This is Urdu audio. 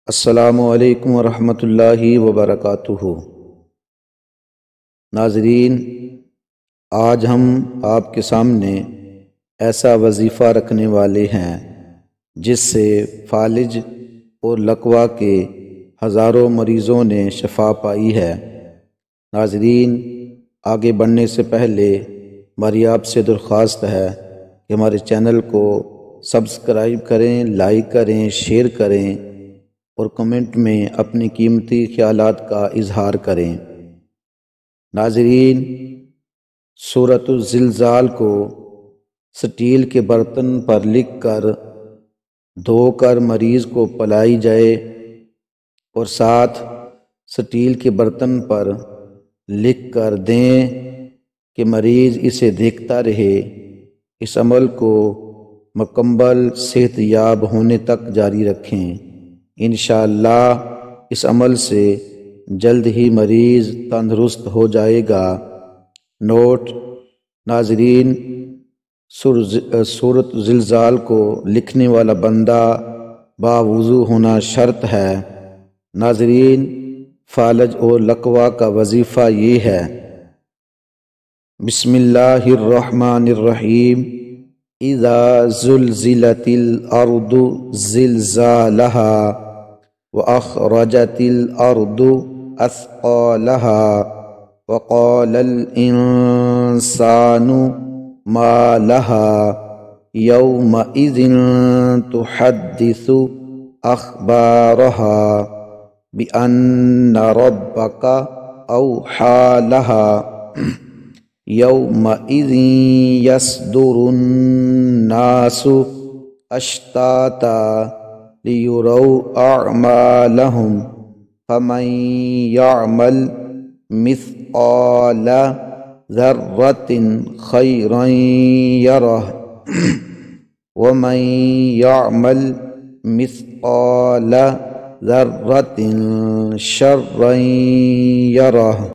السلام علیکم ورحمۃ اللہ وبرکاتہ۔ ناظرین، آج ہم آپ کے سامنے ایسا وظیفہ رکھنے والے ہیں جس سے فالج اور لقوا کے ہزاروں مریضوں نے شفا پائی ہے۔ ناظرین، آگے بڑھنے سے پہلے ہماری آپ سے درخواست ہے کہ ہمارے چینل کو سبسکرائب کریں، لائک کریں، شیئر کریں اور کمنٹ میں اپنی قیمتی خیالات کا اظہار کریں۔ ناظرین، سورۃ الزلزال کو سٹیل کے برتن پر لکھ کر دھو کر مریض کو پلائی جائے اور ساتھ سٹیل کے برتن پر لکھ کر دیں کہ مریض اسے دیکھتا رہے۔ اس عمل کو مکمل صحت یاب ہونے تک جاری رکھیں۔ انشاءاللہ اس عمل سے جلد ہی مریض تندرست ہو جائے گا۔ نوٹ: ناظرین، سورۃ زلزال کو لکھنے والا بندہ باوضو ہونا شرط ہے۔ ناظرین، فالج اور لقوا کا وظیفہ یہ ہے: بسم اللہ الرحمن الرحیم۔ اذا زلزلت الارض زلزالها وأخرجت الأرض أثقالها وقال الإنسان ما لها يومئذ تحدث أخبارها بأن ربك أوحى لها يومئذ يصدر الناس أشتاتا ليروا أعمالهم فمن يعمل مثقال ذرة خيرا يره ومن يعمل مثقال ذرة شرا يره۔